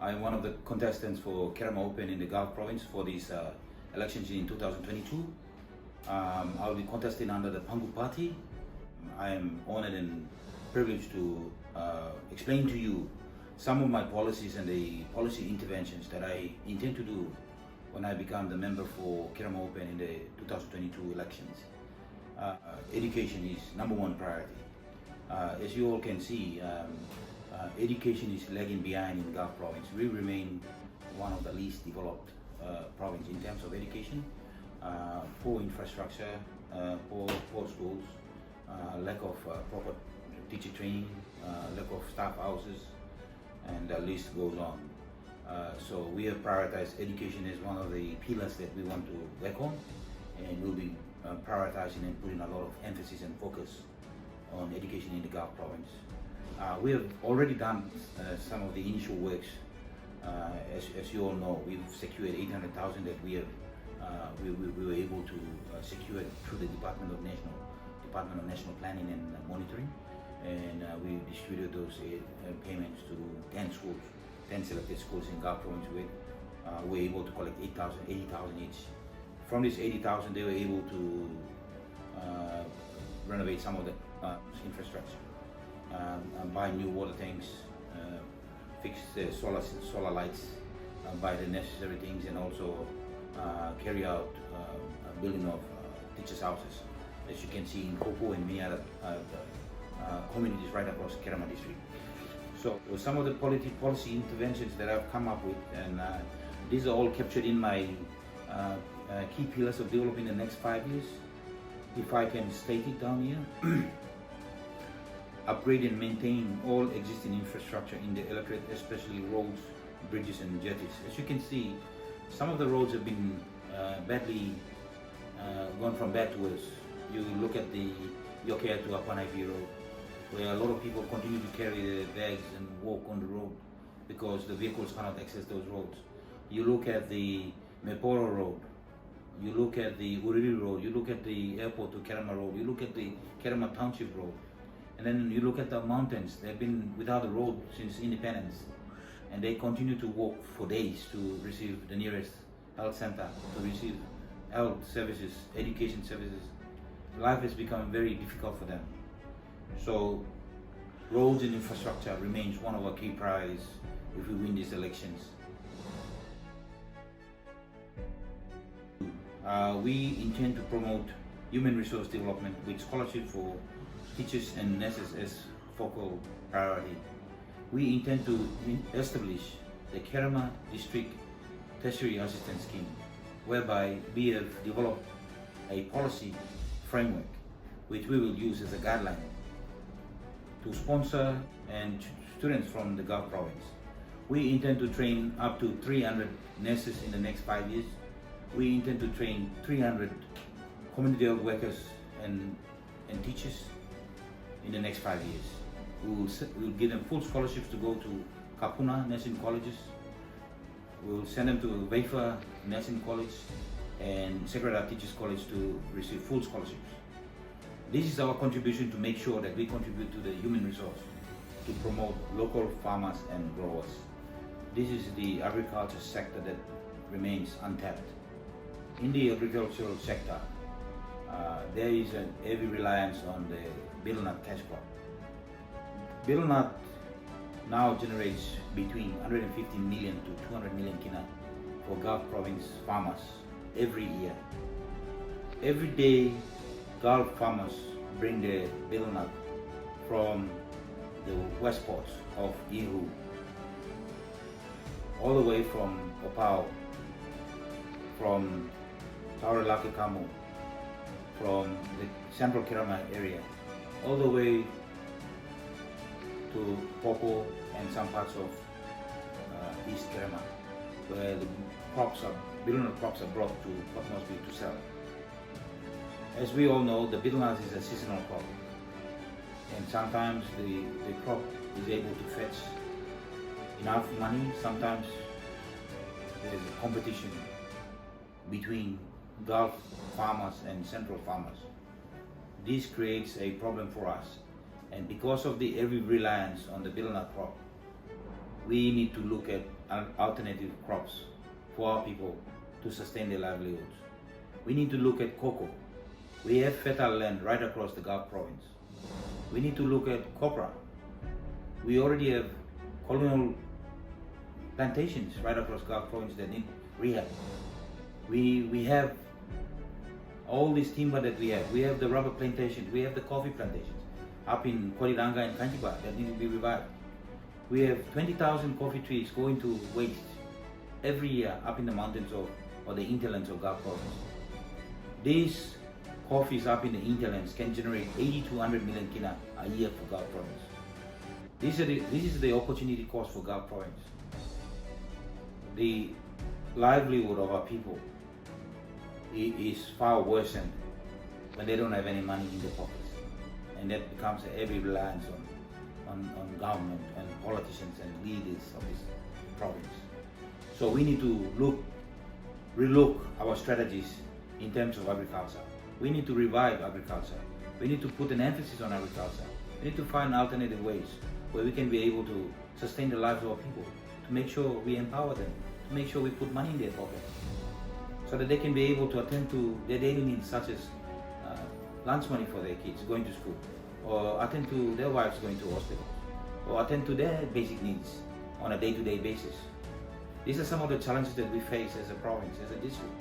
I'm one of the contestants for Kerema Open in the Gulf province for these elections in 2022. I'll be contesting under the Pangu party. I am honored and privileged to explain to you some of my policies and the policy interventions that I intend to do when I become the member for Kerema Open in the 2022 elections. Education is #1 priority. As you all can see, education is lagging behind in the Gulf province. We remain one of the least developed province in terms of education. Poor infrastructure, poor schools, lack of proper teacher training, lack of staff houses, and the list goes on. So we have prioritized education as one of the pillars that we want to work on, and we'll be prioritizing and putting a lot of emphasis and focus on education in the Gulf province. We have already done some of the initial works. As you all know, we've secured 800,000 that we were able to secure through the Department of National Planning and Monitoring, and we distributed those payments to 10 schools, 10 selected schools in Gulf province. We were able to collect 80,000 each. From this 80,000, they were able to renovate some of the infrastructure, buy new water tanks, fix the solar lights, buy the necessary things, and also carry out building of teachers' houses, as you can see in Kopo and many other communities right across Kerema district. So some of the policy interventions that I've come up with, and these are all captured in my key pillars of developing the next 5 years. If I can state it down here. Upgrade and maintain all existing infrastructure in the electorate, especially roads, bridges and jetties. As you can see, some of the roads have been badly gone from bad to worse. You look at the Yokea to Apanaipi road, where a lot of people continue to carry their bags and walk on the road because the vehicles cannot access those roads. You look at the Meporo road, you look at the Uriri road, you look at the airport to Kerema road, you look at the Kerema Township road, and then you look at the mountains. They've been without a road since independence, and they continue to walk for days to receive the nearest health center, to receive health services, education services. Life has become very difficult for them. So roads and infrastructure remains one of our key priorities if we win these elections. We intend to promote human resource development with scholarship for teachers and nurses as focal priority. We intend to establish the Kerema District Tertiary Assistance Scheme, whereby we have developed a policy framework which we will use as a guideline to sponsor and students from the Gulf province. We intend to train up to 300 nurses in the next 5 years. We intend to train 300 community health workers and teachers in the next 5 years. We'll give them full scholarships to go to Kapuna nursing colleges. We'll send them to Veifa Nursing College and Sacred Heart Teachers College to receive full scholarships. This is our contribution to make sure that we contribute to the human resource to promote local farmers and growers. This is the agriculture sector that remains untapped. In the agricultural sector, there is a heavy reliance on the betel nut cash crop. Betel nut now generates between 150 million to 200 million kina for Gulf province farmers every year. Every day, Gulf farmers bring the betel nut from the west ports of Ihu, all the way from Opao, from Taurelake Kamu, from the central Kerema area, all the way to Popo and some parts of East Kerema, where the betel nut crops are brought to Port Moresby to sell. As we all know, the betel nut is a seasonal crop, and sometimes the crop is able to fetch enough money. Sometimes there's a competition between Gulf farmers and central farmers. This creates a problem for us, and because of the heavy reliance on the betel nut crop, we need to look at alternative crops for our people to sustain their livelihoods. We need to look at cocoa. We have fertile land right across the Gulf province. We need to look at copra. We already have colonial plantations right across Gulf province that need rehab. We have all this timber that we have. We have the rubber plantations. We have the coffee plantations up in Koriranga and Kantiba that need to be revived. We have 20,000 coffee trees going to waste every year up in the mountains or the hinterlands of Gulf province. These coffees up in the hinterlands can generate 80 to 100 million kina a year for Gulf province. This is the opportunity cost for Gulf province. The livelihood of our people is far worse than when they don't have any money in their pockets. And that becomes a heavy reliance on government and politicians and leaders of this province. So we need to relook our strategies in terms of agriculture. We need to revive agriculture. We need to put an emphasis on agriculture. We need to find alternative ways where we can be able to sustain the lives of our people, to make sure we empower them, to make sure we put money in their pocket, so that they can be able to attend to their daily needs, such as lunch money for their kids going to school, or attend to their wives going to hospital, or attend to their basic needs on a day-to-day basis. These are some of the challenges that we face as a province, as a district.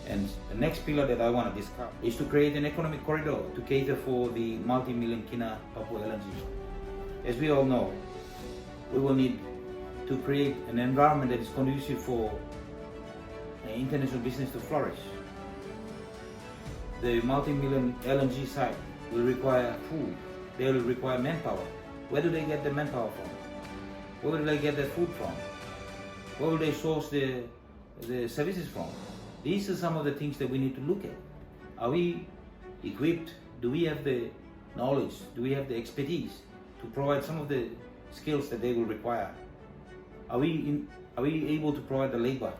And the next pillar that I want to discuss is to create an economic corridor to cater for the multi-million kina Papua LNG. As we all know, we will need to create an environment that is conducive for international business to flourish. The multi-million LNG site will require food. They will require manpower. Where do they get the manpower from? Where will they get the food from? Where will they source the services from? These are some of the things that we need to look at. Are we equipped? Do we have the knowledge? Do we have the expertise to provide some of the skills that they will require? Are we able to provide the labor?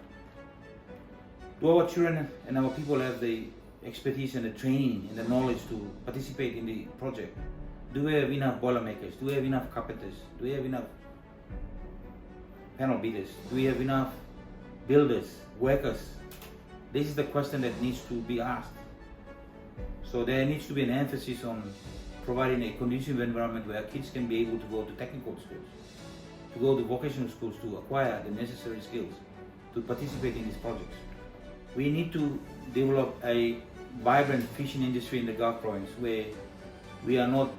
Do our children and our people have the expertise and the training and the knowledge to participate in the project? Do we have enough boiler makers? Do we have enough carpenters? Do we have enough panel beaters? Do we have enough builders, workers? This is the question that needs to be asked. So there needs to be an emphasis on providing a conducive environment where kids can be able to go to technical schools, to go to vocational schools to acquire the necessary skills to participate in these projects. We need to develop a vibrant fishing industry in the Gulf province where we are not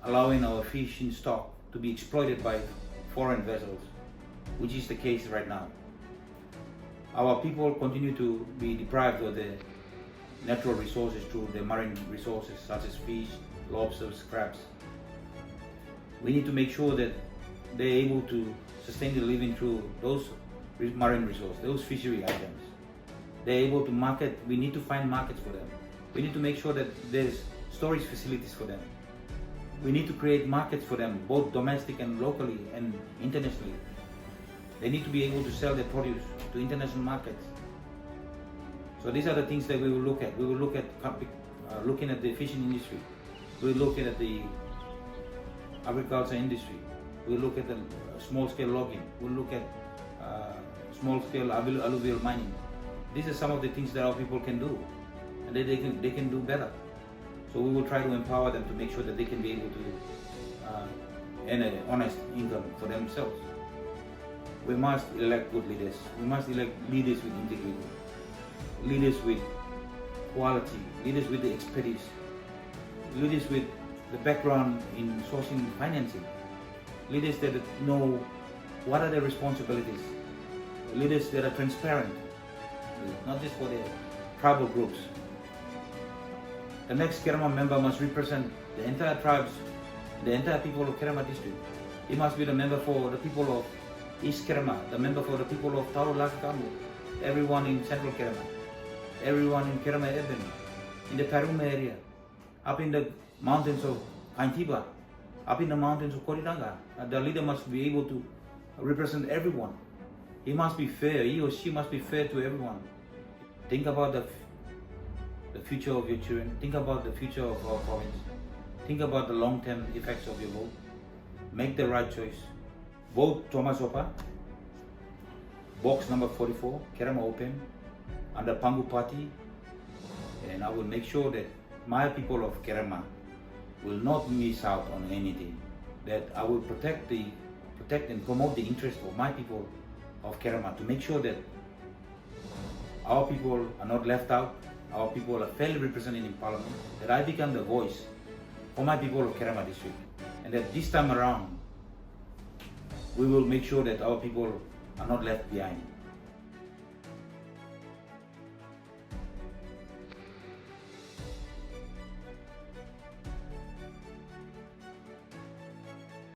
allowing our fishing stock to be exploited by foreign vessels, which is the case right now. Our people continue to be deprived of the natural resources through the marine resources such as fish, lobsters, crabs. We need to make sure that they're able to sustain their living through those marine resources, those fishery items. They're able to market. We need to find markets for them. We need to make sure that there's storage facilities for them. We need to create markets for them, both domestic and locally and internationally. They need to be able to sell their produce to international markets. So these are the things that we will look at. We will look at looking at the fishing industry. We will look at the agriculture industry. We will look at the small-scale logging. We will look at small-scale alluvial mining. These are some of the things that our people can do, and they can do better. So we will try to empower them to make sure that they can be able to earn an honest income for themselves. We must elect good leaders. We must elect leaders with integrity, leaders with quality, leaders with the expertise, leaders with the background in sourcing financing, leaders that know what are their responsibilities, leaders that are transparent, not just for their tribal groups. The next Kerema member must represent the entire tribes, the entire people of Kerema district. He must be the member for the people of East Kerema, the member for the people of Taurulakamu, everyone in Central Kerema, everyone in Kerema Urban, in the Paruma area, up in the mountains of Kaintiba, up in the mountains of Koriranga. The leader must be able to represent everyone. He must be fair, he or she must be fair to everyone. Think about the future of your children, think about the future of our province, think about the long-term effects of your vote. Make the right choice. Vote Thomas Opa. box number 44, Kerema Open, under Pangu Party, and I will make sure that my people of Kerema will not miss out on anything. That I will protect and promote the interest of my people of Kerema to make sure that our people are not left out, our people are fairly represented in Parliament, that I become the voice for my people of Kerema district, and that this time around we will make sure that our people are not left behind.